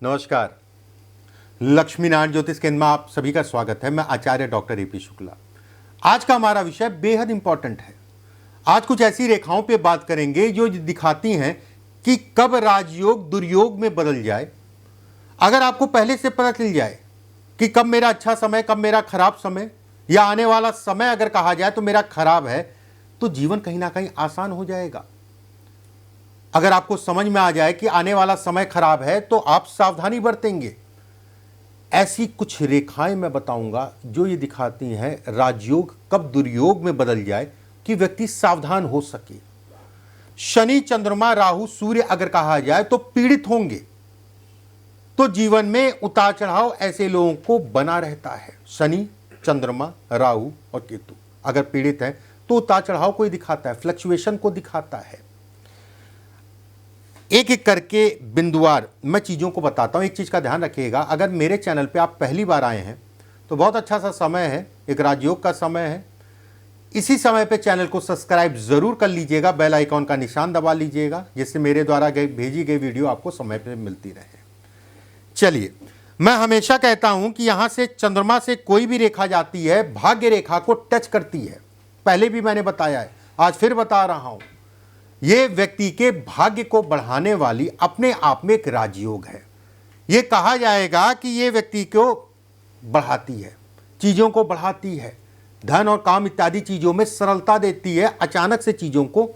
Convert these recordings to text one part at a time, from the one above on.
नमस्कार। लक्ष्मी नारायण ज्योतिष केंद्र में आप सभी का स्वागत है। मैं आचार्य डॉक्टर ए पी शुक्ला। आज का हमारा विषय बेहद इंपॉर्टेंट है। आज कुछ ऐसी रेखाओं पे बात करेंगे जो दिखाती हैं कि कब राजयोग दुर्योग में बदल जाए। अगर आपको पहले से पता चल जाए कि कब मेरा अच्छा समय, कब मेरा खराब समय, या आने वाला समय अगर कहा जाए तो मेरा खराब है, तो जीवन कहीं ना कहीं आसान हो जाएगा। अगर आपको समझ में आ जाए कि आने वाला समय खराब है तो आप सावधानी बरतेंगे। ऐसी कुछ रेखाएं मैं बताऊंगा जो ये दिखाती हैं राजयोग कब दुर्योग में बदल जाए कि व्यक्ति सावधान हो सके। शनि, चंद्रमा, राहु, सूर्य अगर कहा जाए तो पीड़ित होंगे, तो जीवन में उतार चढ़ाव ऐसे लोगों को बना रहता है। शनि, चंद्रमा, राहु और केतु अगर पीड़ित है तो उतार चढ़ाव को ही दिखाता है, फ्लक्चुएशन को दिखाता है। एक एक करके बिंदुवार मैं चीज़ों को बताता हूँ। एक चीज़ का ध्यान रखिएगा, अगर मेरे चैनल पे आप पहली बार आए हैं तो बहुत अच्छा सा समय है, एक राजयोग का समय है। इसी समय पे चैनल को सब्सक्राइब ज़रूर कर लीजिएगा, बेल आइकॉन का निशान दबा लीजिएगा, जिससे मेरे द्वारा भेजी गई वीडियो आपको समय पे मिलती रहे। चलिए, मैं हमेशा कहता हूँ कि यहाँ से चंद्रमा से कोई भी रेखा जाती है भाग्य रेखा को टच करती है। पहले भी मैंने बताया है, आज फिर बता रहा हूँ। ये व्यक्ति के भाग्य को बढ़ाने वाली अपने आप में एक राजयोग है। ये कहा जाएगा कि ये व्यक्ति को बढ़ाती है, चीज़ों को बढ़ाती है, धन और काम इत्यादि चीज़ों में सरलता देती है, अचानक से चीज़ों को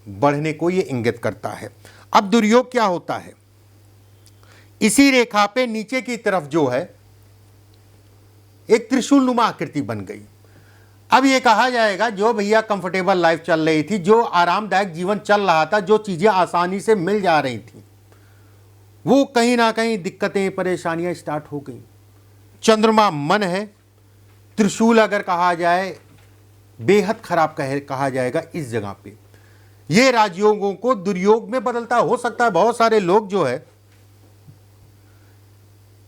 बढ़ने को ये इंगित करता है। अब दुर्योग क्या होता है? इसी रेखा पे नीचे की तरफ जो है एक त्रिशूल नुमा आकृति बन गई। अब ये कहा जाएगा जो भैया कंफर्टेबल लाइफ चल रही थी, जो आरामदायक जीवन चल रहा था, जो चीज़ें आसानी से मिल जा रही थी, वो कहीं ना कहीं दिक्कतें, परेशानियां स्टार्ट हो गई। चंद्रमा मन है, त्रिशूल अगर कहा जाए बेहद खराब कहा जाएगा इस जगह पे। ये राजयोगों को दुर्योग में बदलता हो सकता है। बहुत सारे लोग जो है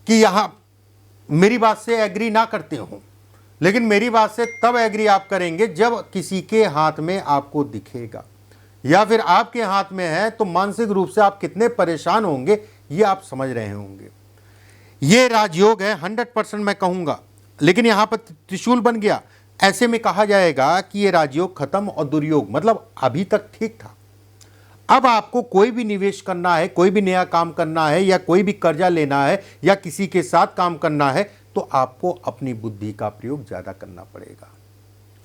कि यहां मेरी बात से एग्री ना करते हो, लेकिन मेरी बात से तब एग्री आप करेंगे जब किसी के हाथ में आपको दिखेगा, या फिर आपके हाथ में है तो मानसिक रूप से आप कितने परेशान होंगे ये आप समझ रहे होंगे। ये राजयोग है 100% मैं कहूँगा, लेकिन यहाँ पर त्रिशूल बन गया। ऐसे में कहा जाएगा कि ये राजयोग खत्म और दुर्योग, मतलब अभी तक ठीक था। अब आपको कोई भी निवेश करना है, कोई भी नया काम करना है, या कोई भी कर्जा लेना है, या किसी के साथ काम करना है, तो आपको अपनी बुद्धि का प्रयोग ज़्यादा करना पड़ेगा,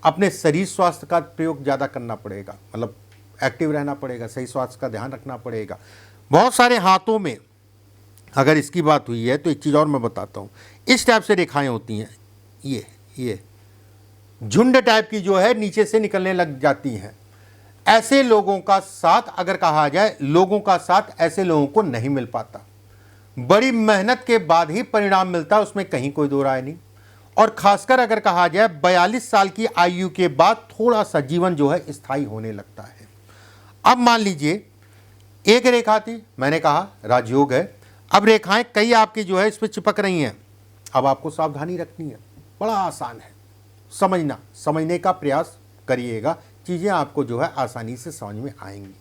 अपने शरीर स्वास्थ्य का प्रयोग ज़्यादा करना पड़ेगा, मतलब एक्टिव रहना पड़ेगा, सही स्वास्थ्य का ध्यान रखना पड़ेगा। बहुत सारे हाथों में अगर इसकी बात हुई है तो एक चीज़ और मैं बताता हूँ। इस टाइप से रेखाएं होती हैं, ये झुंड टाइप की जो है नीचे से निकलने लग जाती हैं। ऐसे लोगों का साथ अगर कहा जाए, लोगों का साथ ऐसे लोगों को नहीं मिल पाता। बड़ी मेहनत के बाद ही परिणाम मिलता है, उसमें कहीं कोई दो राय नहीं। और खासकर अगर कहा जाए 42 साल की आयु के बाद थोड़ा सा जीवन जो है स्थायी होने लगता है। अब मान लीजिए एक रेखा थी, मैंने कहा राजयोग है। अब रेखाएं कई आपकी जो है इस पर चिपक रही हैं। अब आपको सावधानी रखनी है, बड़ा आसान है समझने का प्रयास करिएगा, चीज़ें आपको जो है आसानी से समझ में आएंगी।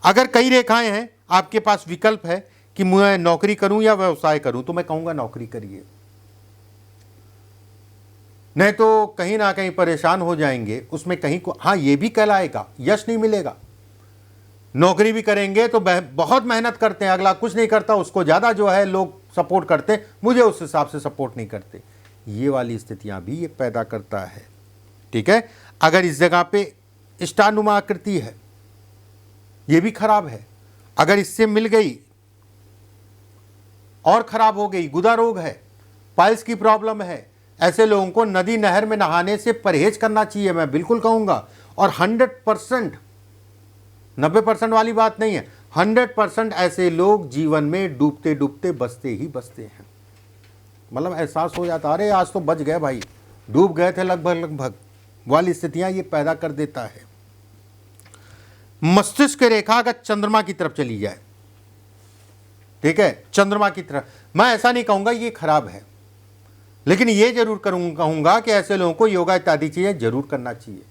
अगर कई रेखाएं हैं, आपके पास विकल्प है कि मैं नौकरी करूं या व्यवसाय करूं, तो मैं कहूंगा नौकरी करिए, नहीं तो कहीं ना कहीं परेशान हो जाएंगे। उसमें कहीं को हाँ ये भी कहलाएगा, यश नहीं मिलेगा। नौकरी भी करेंगे तो बहुत मेहनत करते हैं, अगला कुछ नहीं करता, उसको ज़्यादा जो है लोग सपोर्ट करते हैं, मुझे उस हिसाब से सपोर्ट नहीं करते। ये वाली स्थितियां भी ये पैदा करता है। ठीक है, अगर इस जगह पे स्टार नुमा आकृति है, ये भी खराब है। अगर इससे मिल गई और खराब हो गई, गुदा रोग है, पाइल्स की प्रॉब्लम है, ऐसे लोगों को नदी नहर में नहाने से परहेज करना चाहिए, मैं बिल्कुल कहूँगा। और 100%, 90% वाली बात नहीं है, 100% ऐसे लोग जीवन में डूबते डूबते बचते ही बचते हैं। मतलब एहसास हो जाता, अरे आज तो बच गए भाई, डूब गए थे लगभग वाली स्थितियां ये पैदा कर देता है। मस्तिष्क रेखा अगर चंद्रमा की तरफ चली जाए, ठीक है, चंद्रमा की तरफ, मैं ऐसा नहीं कहूंगा ये खराब है, लेकिन ये जरूर कहूंगा कि ऐसे लोगों को योगा इत्यादि चीजें जरूर करना चाहिए।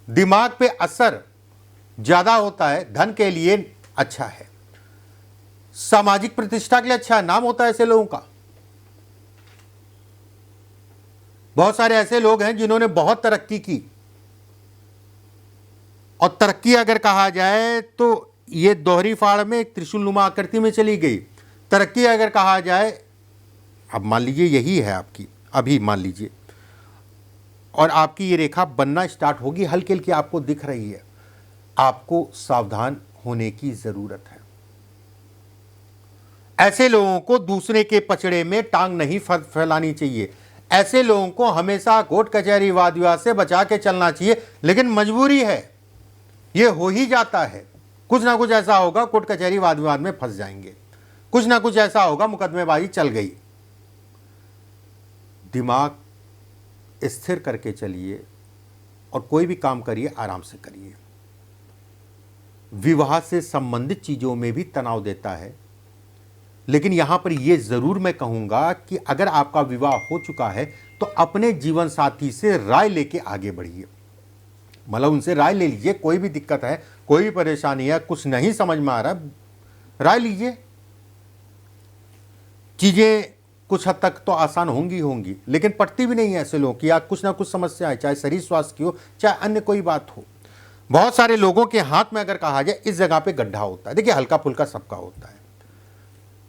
दिमाग पे असर ज्यादा होता है, धन के लिए अच्छा है। सामाजिक प्रतिष्ठा के लिए अच्छा है, नाम होता है ऐसे लोगों का। बहुत सारे ऐसे लोग हैं जिन्होंने बहुत तरक्की की, और तरक्की अगर कहा जाए तो ये दोहरी फाड़ में एक त्रिशूलनुमा आकृति में चली गई। तरक्की अगर कहा जाए, अब मान लीजिए यही है आपकी, अभी मान लीजिए, और आपकी ये रेखा बनना स्टार्ट होगी, हल्की हल्की आपको दिख रही है। आपको सावधान होने की जरूरत है। ऐसे लोगों को दूसरे के पचड़े में टांग नहीं फैलानी चाहिए। ऐसे लोगों को हमेशा कोर्ट कचहरी वाद विवाद से बचा के चलना चाहिए, लेकिन मजबूरी है, ये हो ही जाता है। कुछ ना कुछ ऐसा होगा, कोर्ट कचहरी वाद विवाद में फंस जाएंगे, कुछ ना कुछ ऐसा होगा, मुकदमेबाजी चल गई। दिमाग स्थिर करके चलिए और कोई भी काम करिए आराम से करिए। विवाह से संबंधित चीजों में भी तनाव देता है, लेकिन यहां पर यह जरूर मैं कहूंगा कि अगर आपका विवाह हो चुका है तो अपने जीवन साथी से राय लेके आगे बढ़िए। मतलब उनसे राय ले लीजिए, कोई भी दिक्कत है, कोई भी परेशानी है, कुछ नहीं समझ में आ रहा, राय लीजिए। चीजें कुछ हद तक तो आसान होंगी, लेकिन पड़ती भी नहीं है ऐसे लोगों की, या कुछ ना कुछ समस्या है, चाहे शरीर स्वास्थ्य की हो, चाहे अन्य कोई बात हो। बहुत सारे लोगों के हाथ में अगर कहा जाए इस जगह पे गड्ढा होता है, देखिए हल्का फुल्का सबका होता है,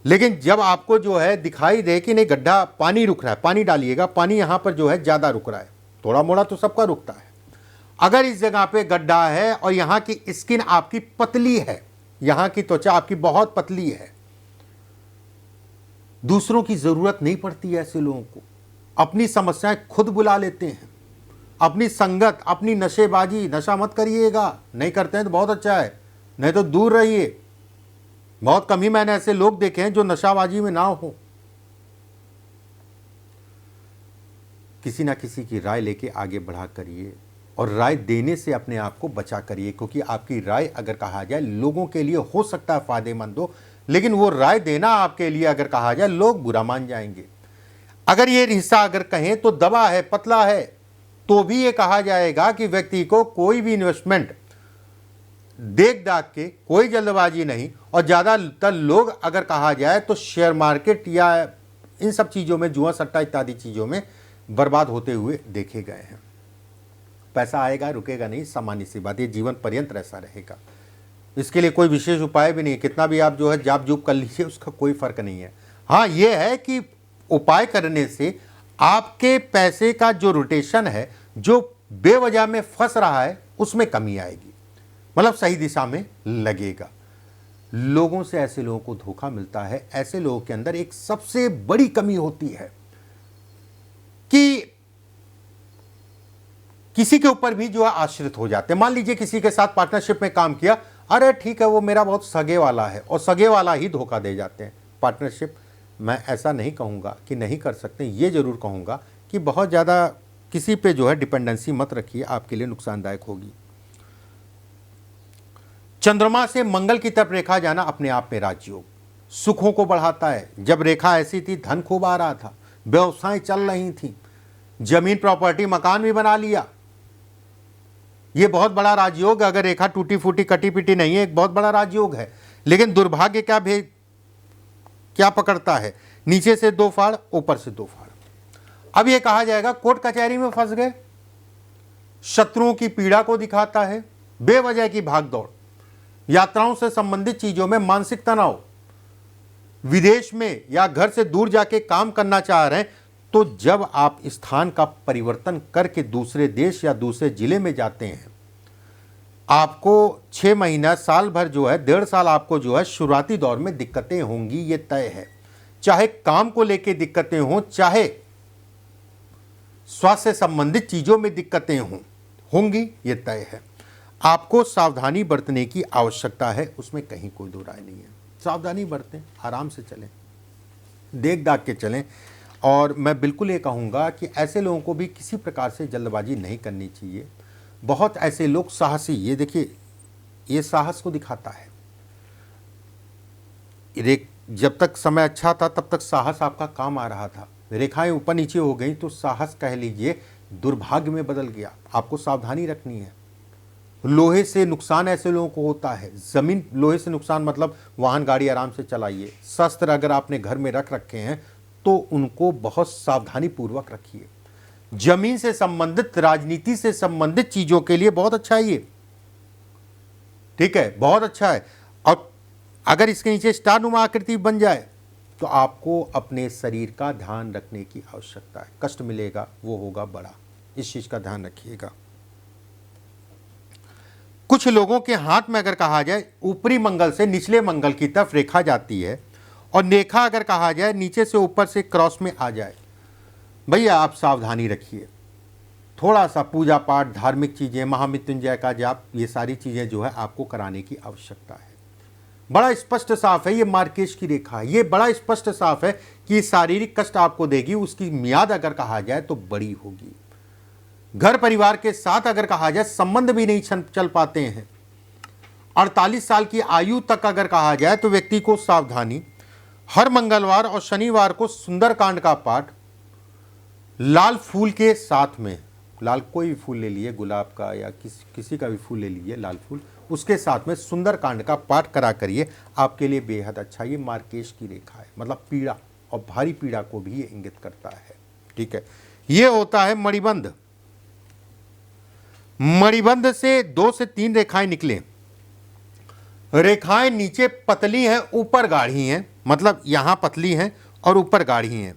लेकिन जब आपको जो है दिखाई दे कि नहीं गड्ढा, पानी रुक रहा है, पानी डालिएगा, पानी यहां पर जो है ज्यादा रुक रहा है, थोड़ा मोड़ा तो सबका रुकता है। अगर इस जगह पे गड्ढा है और यहां की स्किन आपकी पतली है, यहां की त्वचा आपकी बहुत पतली है, दूसरों की जरूरत नहीं पड़ती है ऐसे लोगों को, अपनी समस्याएं खुद बुला लेते हैं। अपनी संगत, अपनी नशेबाजी, नशा मत करिएगा, नहीं करते हैं तो बहुत अच्छा है, नहीं तो दूर रहिए। बहुत कम ही मैंने ऐसे लोग देखे हैं जो नशाबाजी में ना हो। किसी ना किसी की राय लेके आगे बढ़ा करिए, और राय देने से अपने आप को बचा करिए, क्योंकि आपकी राय अगर कहा जाए लोगों के लिए हो सकता है फायदेमंद हो, लेकिन वो राय देना आपके लिए अगर कहा जाए लोग बुरा मान जाएंगे। अगर ये हिस्सा अगर कहें तो दबा है, पतला है, तो भी ये कहा जाएगा कि व्यक्ति को कोई भी इन्वेस्टमेंट देख दाख के, कोई जल्दबाजी नहीं, और ज़्यादातर लोग अगर कहा जाए तो शेयर मार्केट या इन सब चीज़ों में, जुआ सट्टा इत्यादि चीज़ों में बर्बाद होते हुए देखे गए हैं। पैसा आएगा, रुकेगा नहीं, सामान्य सी बात, ये जीवन पर्यंत ऐसा रहेगा। इसके लिए कोई विशेष उपाय भी नहीं, कितना भी आप जो है जाप जूप कर लीजिए, उसका कोई फर्क नहीं है। हाँ, ये है कि उपाय करने से आपके पैसे का जो रोटेशन है, जो बेवजह में फंस रहा है, उसमें कमी आएगी, मतलब सही दिशा में लगेगा। लोगों से ऐसे लोगों को धोखा मिलता है। ऐसे लोगों के अंदर एक सबसे बड़ी कमी होती है कि किसी के ऊपर भी जो है आश्रित हो जाते हैं। मान लीजिए किसी के साथ पार्टनरशिप में काम किया, अरे ठीक है वो मेरा बहुत सगे वाला है, और सगे वाला ही धोखा दे जाते हैं। पार्टनरशिप मैं ऐसा नहीं कहूँगा कि नहीं कर सकते, ये जरूर कहूँगा कि बहुत ज़्यादा किसी पे जो है डिपेंडेंसी मत रखिए, आपके लिए नुकसानदायक होगी। चंद्रमा से मंगल की तरफ रेखा जाना अपने आप में राजयोग, सुखों को बढ़ाता है। जब रेखा ऐसी थी, धन खूब आ रहा था, व्यवसाय चल रही थी, जमीन प्रॉपर्टी मकान भी बना लिया, ये बहुत बड़ा राजयोग। अगर रेखा टूटी फूटी कटी पिटी नहीं है, एक बहुत बड़ा राजयोग है। लेकिन दुर्भाग्य क्या पकड़ता है, नीचे से 2 फाड़, ऊपर से 2 फाड़। अब ये कहा जाएगा कोर्ट कचहरी में फंस गए, शत्रुओं की पीड़ा को दिखाता है, बेवजह की भागदौड़, यात्राओं से संबंधित चीजों में मानसिक तनाव, विदेश में या घर से दूर जाके काम करना चाह रहे हैं, तो जब आप स्थान का परिवर्तन करके दूसरे देश या दूसरे जिले में जाते हैं, आपको 6 महीना, साल भर जो है, 1.5 साल आपको जो है शुरुआती दौर में दिक्कतें होंगी, ये तय है। चाहे काम को लेके दिक्कतें हों, चाहे स्वास्थ्य से संबंधित चीजों में दिक्कतें होंगी, ये तय है। आपको सावधानी बरतने की आवश्यकता है, उसमें कहीं कोई दो राय नहीं है। सावधानी बरतें, आराम से चलें, देख दाख के चलें। और मैं बिल्कुल ये कहूँगा कि ऐसे लोगों को भी किसी प्रकार से जल्दबाजी नहीं करनी चाहिए। बहुत ऐसे लोग साहसी, ये देखिए, ये साहस को दिखाता है। जब तक समय अच्छा था तब तक साहस आपका काम आ रहा था, रेखाएं ऊपर नीचे हो गई तो साहस कह लीजिए दुर्भाग्य में बदल गया। आपको सावधानी रखनी है। लोहे से नुकसान ऐसे लोगों को होता है, ज़मीन लोहे से नुकसान मतलब वाहन गाड़ी आराम से चलाइए। शस्त्र अगर आपने घर में रख रखे हैं तो उनको बहुत सावधानी पूर्वक रखिए। जमीन से संबंधित, राजनीति से संबंधित चीज़ों के लिए बहुत अच्छा है ये, ठीक है, बहुत अच्छा है। और अगर इसके नीचे स्टार नुमा आकृति बन जाए तो आपको अपने शरीर का ध्यान रखने की आवश्यकता है। कष्ट मिलेगा वो होगा बड़ा, इस चीज़ का ध्यान रखिएगा। कुछ लोगों के हाथ में अगर कहा जाए ऊपरी मंगल से निचले मंगल की तरफ रेखा जाती है, और रेखा अगर कहा जाए नीचे से ऊपर से क्रॉस में आ जाए, भैया आप सावधानी रखिए। थोड़ा सा पूजा पाठ, धार्मिक चीज़ें, महामृत्युंजय का जाप, ये सारी चीज़ें जो है आपको कराने की आवश्यकता है। बड़ा स्पष्ट साफ है, ये मार्केश की रेखा है, ये बड़ा स्पष्ट साफ है कि शारीरिक कष्ट आपको देगी, उसकी मियाद अगर कहा जाए तो बड़ी होगी। घर परिवार के साथ अगर कहा जाए संबंध भी नहीं चल पाते हैं। 48 साल की आयु तक अगर कहा जाए तो व्यक्ति को सावधानी। हर मंगलवार और शनिवार को सुंदरकांड का पाठ लाल फूल के साथ में, लाल कोई भी फूल ले लिए, गुलाब का या किसी का भी फूल ले लीजिए, लाल फूल, उसके साथ में सुंदरकांड का पाठ करा करिए, आपके लिए बेहद अच्छा। ये मार्केश की रेखा है, मतलब पीड़ा और भारी पीड़ा को भी ये इंगित करता है, ठीक है। ये होता है मणिबंध। मणिबंध से 2 से 3 रेखाएं निकले। रेखाएं नीचे पतली हैं, ऊपर गाढ़ी हैं, मतलब यहां पतली हैं और ऊपर गाढ़ी हैं।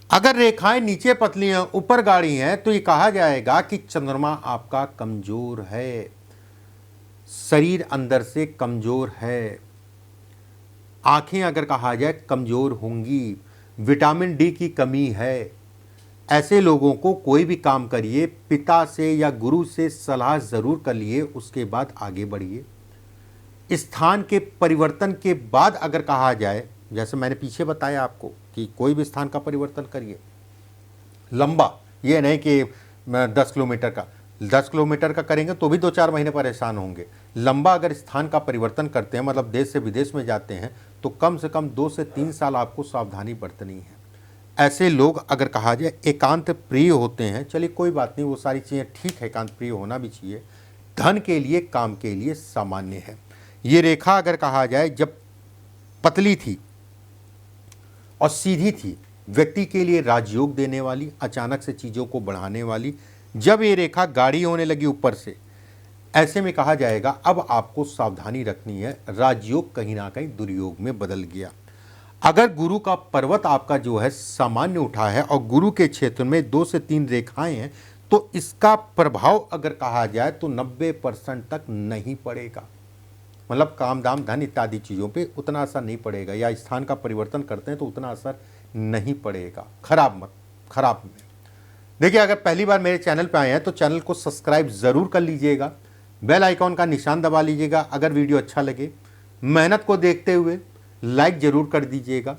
अगर रेखाएं नीचे पतली हैं, ऊपर गाढ़ी हैं, तो ये कहा जाएगा कि चंद्रमा आपका कमजोर है, शरीर अंदर से कमजोर है। आंखें अगर कहा जाए कमजोर होंगी, विटामिन डी की कमी है। ऐसे लोगों को कोई भी काम करिए, पिता से या गुरु से सलाह जरूर कर लिए, उसके बाद आगे बढ़िए। स्थान के परिवर्तन के बाद अगर कहा जाए, जैसे मैंने पीछे बताया आपको कि कोई भी स्थान का परिवर्तन करिए, लंबा, ये नहीं कि 10 किलोमीटर का, 10 किलोमीटर का करेंगे तो भी 2-4 महीने परेशान होंगे। लंबा अगर स्थान का परिवर्तन करते हैं, मतलब देश से विदेश में जाते हैं, तो कम से कम 2 से 3 साल आपको सावधानी बरतनी है। ऐसे लोग अगर कहा जाए एकांत प्रिय होते हैं, चलिए कोई बात नहीं, वो सारी चीज़ें ठीक है, एकांत प्रिय होना भी चाहिए, धन के लिए, काम के लिए सामान्य है। ये रेखा अगर कहा जाए जब पतली थी और सीधी थी, व्यक्ति के लिए राजयोग देने वाली, अचानक से चीज़ों को बढ़ाने वाली। जब ये रेखा गाढ़ी होने लगी ऊपर से, ऐसे में कहा जाएगा अब आपको सावधानी रखनी है, राजयोग कहीं ना कहीं दुर्योग में बदल गया। अगर गुरु का पर्वत आपका जो है सामान्य उठा है और गुरु के क्षेत्र में 2 से 3 रेखाएं हैं, तो इसका प्रभाव अगर कहा जाए तो 90% तक नहीं पड़ेगा, मतलब काम दाम धन इत्यादि चीज़ों पे उतना असर नहीं पड़ेगा, या स्थान का परिवर्तन करते हैं तो उतना असर नहीं पड़ेगा। खराब में देखिए, अगर पहली बार मेरे चैनल पे आए हैं तो चैनल को सब्सक्राइब ज़रूर कर लीजिएगा, बेल आइकॉन का निशान दबा लीजिएगा। अगर वीडियो अच्छा लगे, मेहनत को देखते हुए लाइक ज़रूर कर दीजिएगा।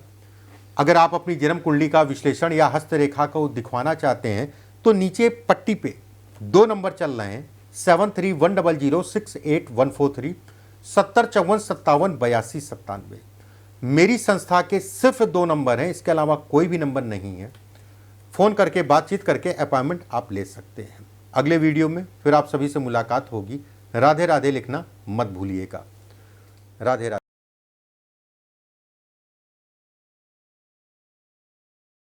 अगर आप अपनी जन्म कुंडली का विश्लेषण या हस्तरेखा को दिखवाना चाहते हैं तो नीचे पट्टी पे 2 नंबर चल रहे हैं, 7310068143, 7054578297। मेरी संस्था के सिर्फ 2 नंबर हैं, इसके अलावा कोई भी नंबर नहीं है। फ़ोन करके बातचीत करके अपॉइंटमेंट आप ले सकते हैं। अगले वीडियो में फिर आप सभी से मुलाकात होगी। राधे राधे लिखना मत भूलिएगा। राधे राधे।